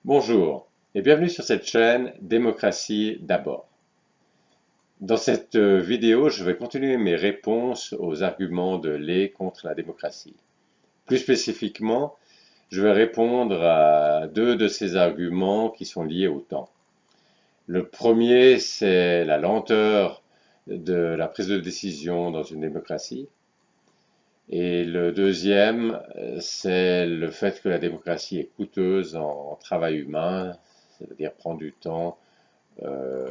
Bonjour et bienvenue sur cette chaîne Démocratie d'abord. Dans cette vidéo, je vais continuer mes réponses aux arguments de Lé contre la démocratie. Plus spécifiquement, je vais répondre à deux de ces arguments qui sont liés au temps. Le premier, c'est la lenteur de la prise de décision dans une démocratie. Et le deuxième, c'est le fait que la démocratie est coûteuse en travail humain, c'est-à-dire prend du temps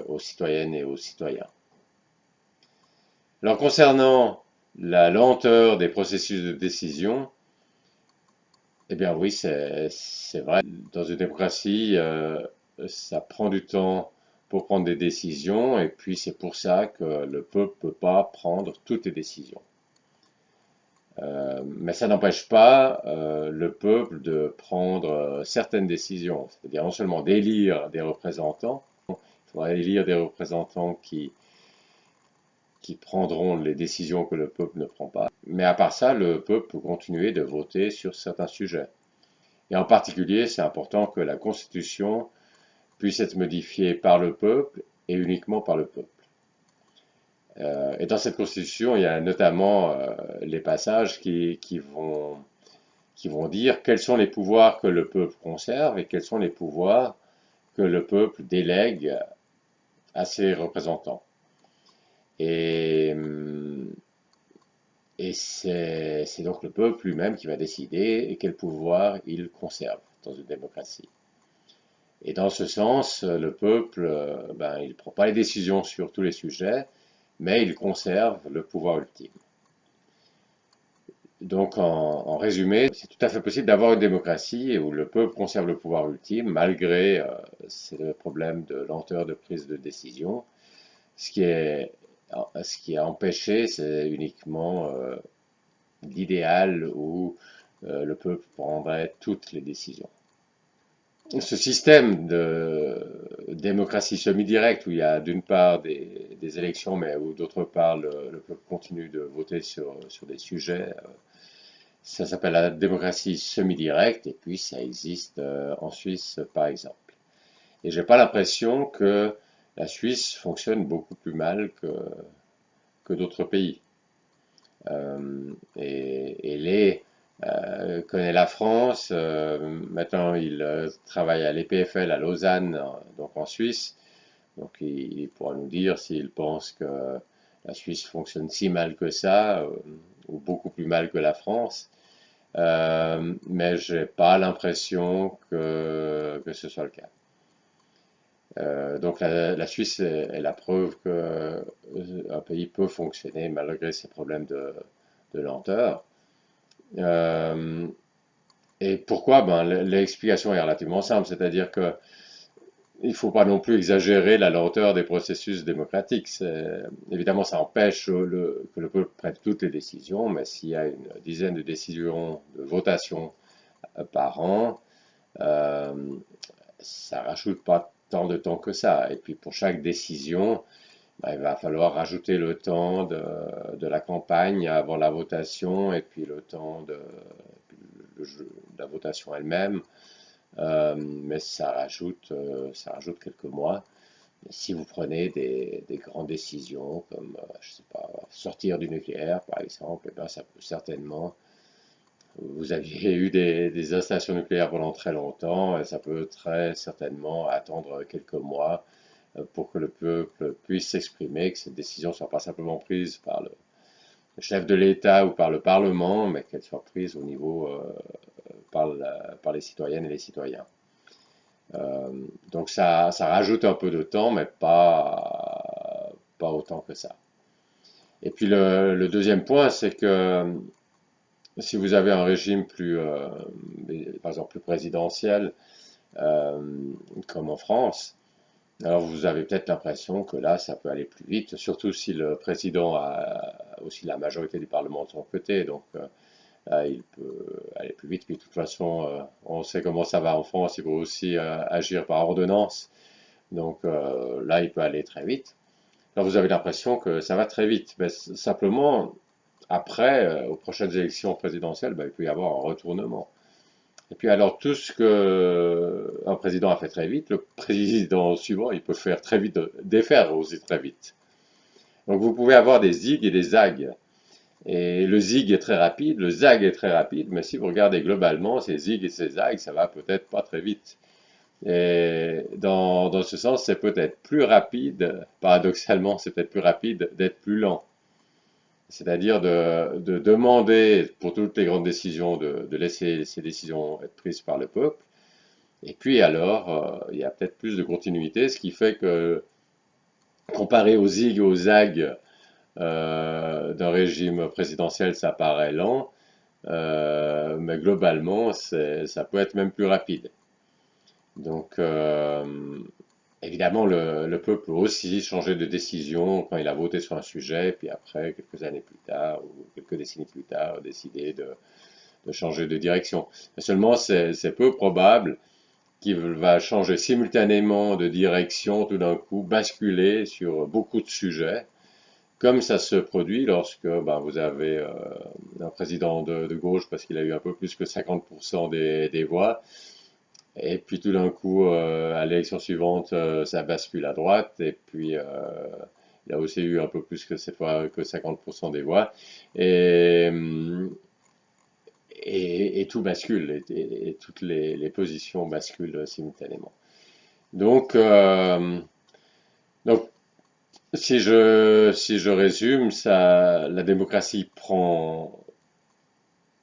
aux citoyennes et aux citoyens. Alors concernant la lenteur des processus de décision, eh bien oui, c'est vrai. Dans une démocratie, ça prend du temps pour prendre des décisions, et puis c'est pour ça que le peuple ne peut pas prendre toutes les décisions. Mais ça n'empêche pas le peuple de prendre certaines décisions, c'est-à-dire non seulement d'élire des représentants, il faudra élire des représentants qui prendront les décisions que le peuple ne prend pas. Mais à part ça, le peuple peut continuer de voter sur certains sujets. Et en particulier, c'est important que la Constitution puisse être modifiée par le peuple et uniquement par le peuple. Et dans cette Constitution, il y a notamment les passages qui vont dire quels sont les pouvoirs que le peuple conserve et quels sont les pouvoirs que le peuple délègue à ses représentants. Et c'est donc le peuple lui-même qui va décider quel pouvoir il conserve dans une démocratie. Et dans ce sens, le peuple, il ne prend pas les décisions sur tous les sujets, mais il conserve le pouvoir ultime. Donc, en résumé, c'est tout à fait possible d'avoir une démocratie où le peuple conserve le pouvoir ultime, malgré ces problèmes de lenteur de prise de décision. Ce qui est empêché, c'est uniquement l'idéal où le peuple prendrait toutes les décisions. Ce système de démocratie semi-directe, où il y a d'une part des élections, mais où d'autre part le peuple continue de voter sur des sujets, ça s'appelle la démocratie semi-directe, et puis ça existe en Suisse par exemple. Et j'ai pas l'impression que la Suisse fonctionne beaucoup plus mal que d'autres pays. Et les connaît la France. Maintenant, il travaille à l'EPFL à Lausanne, donc en Suisse. Donc, il pourra nous dire s'il pense que la Suisse fonctionne si mal que ça, ou beaucoup plus mal que la France. Mais j'ai pas l'impression que ce soit le cas. Donc la Suisse est la preuve qu'un pays peut fonctionner malgré ses problèmes de lenteur. Euh, et pourquoi? L'explication est relativement simple, c'est-à-dire que il ne faut pas non plus exagérer la lenteur des processus démocratiques. Évidemment, ça empêche que le peuple prenne toutes les décisions, mais s'il y a une dizaine de décisions de votation par an, euh, ça rajoute pas tant de temps que ça. Et puis pour chaque décision, il va falloir rajouter le temps de la campagne avant la votation et puis le temps de la votation elle-même. Mais ça rajoute quelques mois. Si vous prenez des grandes décisions comme, je sais pas, sortir du nucléaire par exemple, eh bien, ça peut certainement. Vous aviez eu des installations nucléaires pendant très longtemps, et ça peut très certainement attendre quelques mois pour que le peuple puisse s'exprimer, que cette décision ne soit pas simplement prise par le chef de l'État ou par le Parlement, mais qu'elle soit prise au niveau par les citoyennes et les citoyens. Euh, donc ça rajoute un peu de temps, mais pas autant que ça. Et puis le deuxième point, c'est que si vous avez un régime par exemple plus présidentiel, euh, comme en France, alors vous avez peut-être l'impression que là, ça peut aller plus vite, surtout si le président a aussi la majorité du Parlement de son côté. Donc là, il peut aller plus vite. Puis de toute façon, on sait comment ça va en France. Il faut aussi agir par ordonnance. Donc là, il peut aller très vite. Alors vous avez l'impression que ça va très vite. Mais simplement, après, aux prochaines élections présidentielles, il peut y avoir un retournement. Et puis alors tout ce que un président a fait très vite, le président suivant, il peut faire très vite, défaire aussi très vite. Donc vous pouvez avoir des zigs et des zags. Et le zig est très rapide, le zag est très rapide, mais si vous regardez globalement, ces zigs et ces zags, ça va peut-être pas très vite. Et dans ce sens, c'est peut-être plus rapide, paradoxalement, c'est peut-être plus rapide d'être plus lent. C'est-à-dire de demander pour toutes les grandes décisions de laisser ces décisions être prises par le peuple. Et puis alors, il y a peut-être plus de continuité, ce qui fait que comparé aux zig et aux zags d'un régime présidentiel, ça paraît lent, mais globalement, ça peut être même plus rapide. Donc, évidemment, le peuple peut aussi changer de décision quand il a voté sur un sujet, puis après, quelques années plus tard, ou quelques décennies plus tard, décider de changer de direction. Mais seulement, c'est peu probable qu'il va changer simultanément de direction, tout d'un coup, basculer sur beaucoup de sujets, comme ça se produit lorsque ben, vous avez un président de gauche parce qu'il a eu un peu plus que 50% des voix, et puis tout d'un coup, à l'élection suivante, ça bascule à droite, et puis il a aussi eu un peu plus que cette fois que 50% des voix, et, et tout bascule, et toutes les positions basculent simultanément. Donc, donc si je résume, ça, la démocratie prend.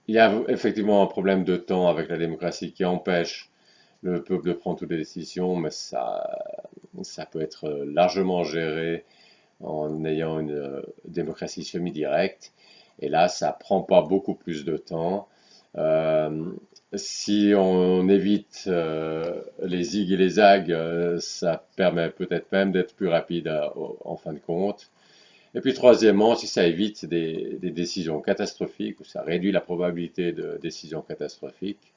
Il y a effectivement un problème de temps avec la démocratie qui empêche le peuple de prendre toutes les décisions, mais ça peut être largement géré en ayant une démocratie semi-directe. Et là, ça prend pas beaucoup plus de temps. Euh, Si on évite les zigs et les zags, ça permet peut-être même d'être plus rapide en fin de compte. Et puis troisièmement, si ça évite des décisions catastrophiques, ou ça réduit la probabilité de décisions catastrophiques,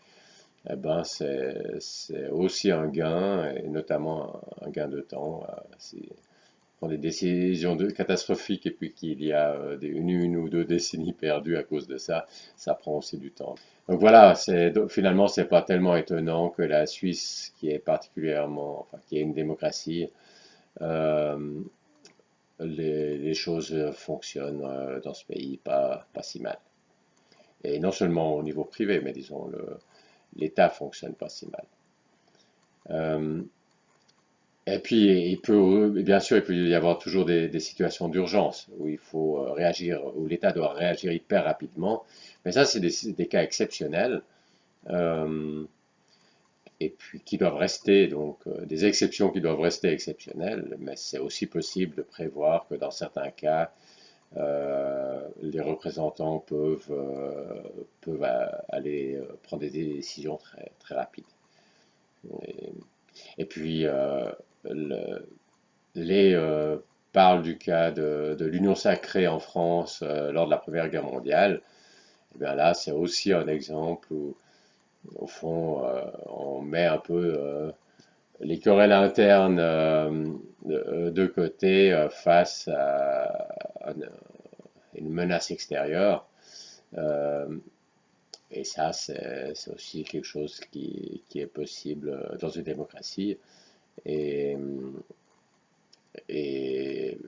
eh ben c'est aussi un gain, et notamment un gain de temps. Si on prend des décisions catastrophiques et puis qu'il y a une ou deux décennies perdues à cause de ça, ça prend aussi du temps. Donc voilà, finalement c'est pas tellement étonnant que la Suisse, qui est particulièrement, enfin qui est une démocratie, euh, les choses fonctionnent dans ce pays pas si mal. Et non seulement au niveau privé, mais disons l'État fonctionne pas si mal. Euh, et puis, bien sûr, il peut y avoir toujours des situations d'urgence où il faut réagir, où l'État doit réagir hyper rapidement. Mais ça, c'est des cas exceptionnels, euh, et puis qui doivent rester, donc des exceptions qui doivent rester exceptionnelles. Mais c'est aussi possible de prévoir que dans certains cas, les représentants peuvent aller prendre des décisions très, très rapides. Et, et puis, le, les parle du cas de l'Union sacrée en France lors de la Première Guerre mondiale. Et bien là, c'est aussi un exemple où, au fond, on met un peu les querelles internes de côté face à une menace extérieure. Euh, et ça, c'est aussi quelque chose qui est possible dans une démocratie. Et, et,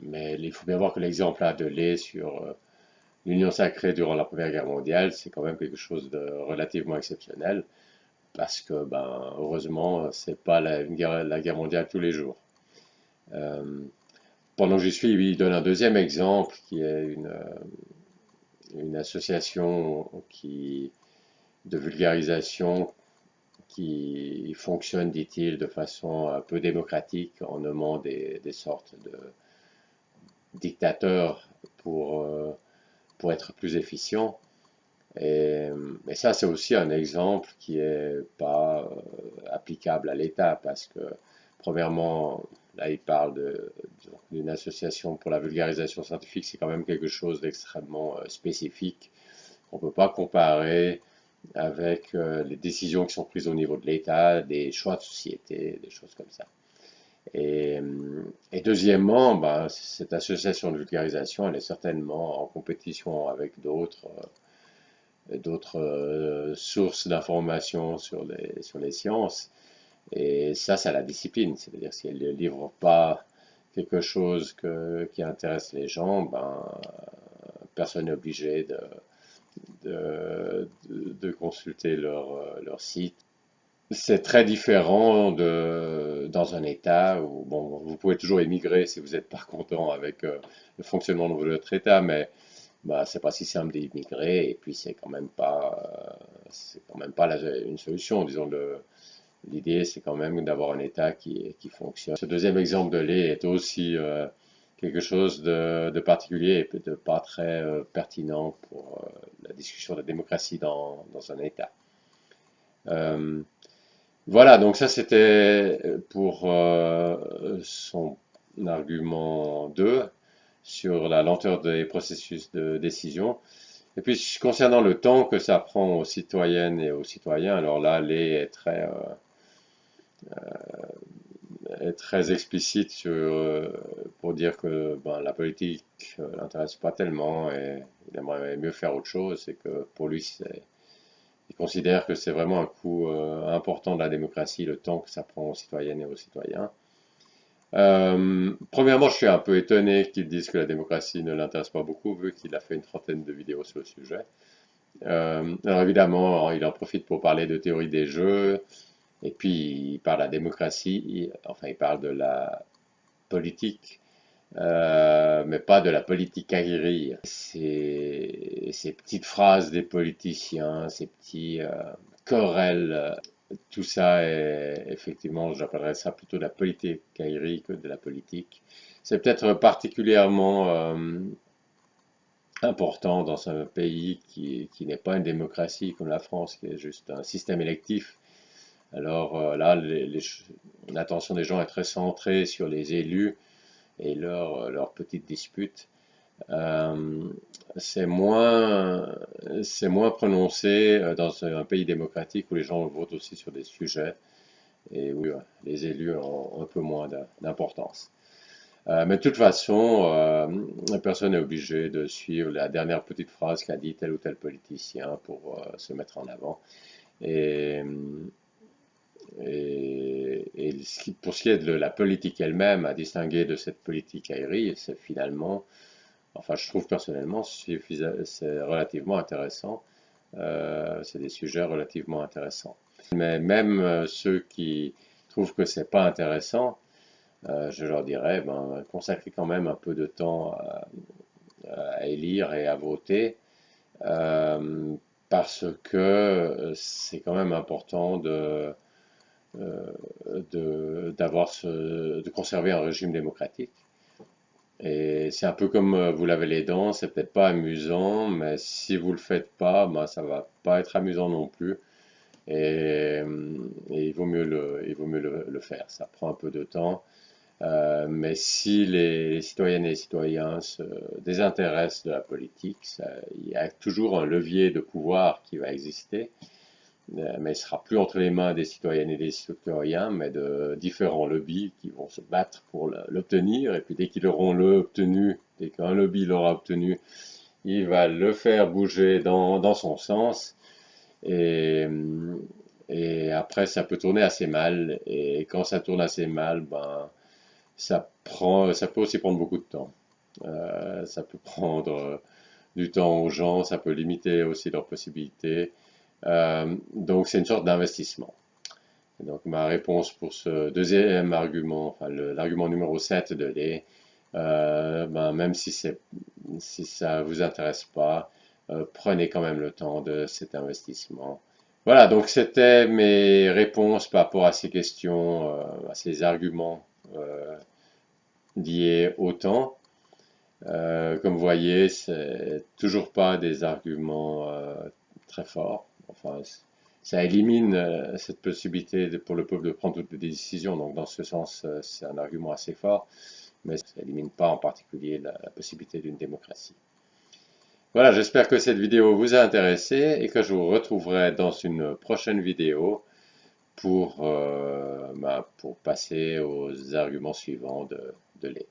mais il faut bien voir que l'exemple là de lait sur l'Union sacrée durant la Première Guerre mondiale, c'est quand même quelque chose de relativement exceptionnel, parce que, ben, heureusement, c'est pas la guerre mondiale tous les jours. Euh, Pendant que j'y suis, il donne un deuxième exemple qui est une association de vulgarisation qui fonctionne, dit-il, de façon un peu démocratique en nommant des sortes de dictateurs pour être plus efficient. Et ça, c'est aussi un exemple qui est pas applicable à l'État parce que, premièrement, là, il parle d'une association pour la vulgarisation scientifique, c'est quand même quelque chose d'extrêmement spécifique. On ne peut pas comparer avec les décisions qui sont prises au niveau de l'État, des choix de société, des choses comme ça. Et, et deuxièmement, ben, cette association de vulgarisation, elle est certainement en compétition avec d'autres d'autres sources d'informations sur les sciences. Et ça, c'est la discipline. C'est-à-dire si elle ne livre pas quelque chose qui intéresse les gens, ben, personne n'est obligé de consulter leur site. C'est très différent dans un État où, bon, vous pouvez toujours émigrer si vous n'êtes pas content avec le fonctionnement de votre État, mais bah, c'est pas si simple d'immigrer, et puis c'est quand même pas une solution. Disons, l'idée, c'est quand même d'avoir un État qui fonctionne. Ce deuxième exemple de lait est aussi quelque chose de particulier et de pas très pertinent pour la discussion de la démocratie dans un État. Euh, voilà, donc ça c'était pour son argument 2 sur la lenteur des processus de décision. Et puis concernant le temps que ça prend aux citoyennes et aux citoyens, alors là, est très explicite pour dire que ben, la politique l'intéresse pas tellement et il aimerait mieux faire autre chose et que pour lui, il considère que c'est vraiment un coût important de la démocratie, le temps que ça prend aux citoyennes et aux citoyens. Premièrement, je suis un peu étonné qu'ils disent que la démocratie ne l'intéresse pas beaucoup, vu qu'il a fait une trentaine de vidéos sur le sujet. Alors évidemment, il en profite pour parler de théorie des jeux, et puis il parle de la démocratie, enfin il parle de la politique, mais pas de la politique aguerrie. Ces petites phrases des politiciens, ces petits querelles, tout ça est effectivement, j'appellerais ça plutôt de la politique aguerrie que de la politique. C'est peut-être particulièrement important dans un pays qui n'est pas une démocratie comme la France, qui est juste un système électif. Alors là, l'attention des gens est très centrée sur les élus et leurs petites disputes. Euh, c'est moins prononcé dans un pays démocratique où les gens votent aussi sur des sujets et où les élus ont un peu moins d'importance. Mais de toute façon, personne n'est obligé de suivre la dernière petite phrase qu'a dit tel ou tel politicien pour se mettre en avant. Et, pour ce qui est de la politique elle-même, à distinguer de cette politique aérie, c'est finalement, enfin je trouve personnellement, c'est relativement intéressant. C'est des sujets relativement intéressants. Mais même ceux qui trouvent que c'est pas intéressant, je leur dirais, ben, consacrez quand même un peu de temps à élire et à voter, euh, parce que c'est quand même important de conserver un régime démocratique. Et c'est un peu comme vous lavez les dents, c'est peut-être pas amusant, mais si vous le faites pas, ben, ça va pas être amusant non plus. Et il vaut mieux le faire. Ça prend un peu de temps. Mais si les citoyennes et les citoyens se désintéressent de la politique, il y a toujours un levier de pouvoir qui va exister, mais il ne sera plus entre les mains des citoyennes et des citoyens, mais de différents lobbies qui vont se battre pour l'obtenir, et puis dès qu'ils l'auront obtenu, dès qu'un lobby l'aura obtenu, il va le faire bouger dans son sens, et, et après ça peut tourner assez mal, et quand ça tourne assez mal, ben ça peut aussi prendre beaucoup de temps. Ça peut prendre du temps aux gens, ça peut limiter aussi leurs possibilités. Donc c'est une sorte d'investissement. Donc ma réponse pour ce deuxième argument, enfin l'argument numéro 7 de lait, ben, même si ça vous intéresse pas, prenez quand même le temps de cet investissement. Voilà, donc c'était mes réponses par rapport à ces questions, à ces arguments liés au temps. Comme vous voyez, c'est toujours pas des arguments très forts. Enfin, ça élimine cette possibilité pour le peuple de prendre toutes les décisions. Donc, dans ce sens, c'est un argument assez fort, mais ça élimine pas en particulier la possibilité d'une démocratie. Voilà, j'espère que cette vidéo vous a intéressé et que je vous retrouverai dans une prochaine vidéo pour passer aux arguments suivants de lait.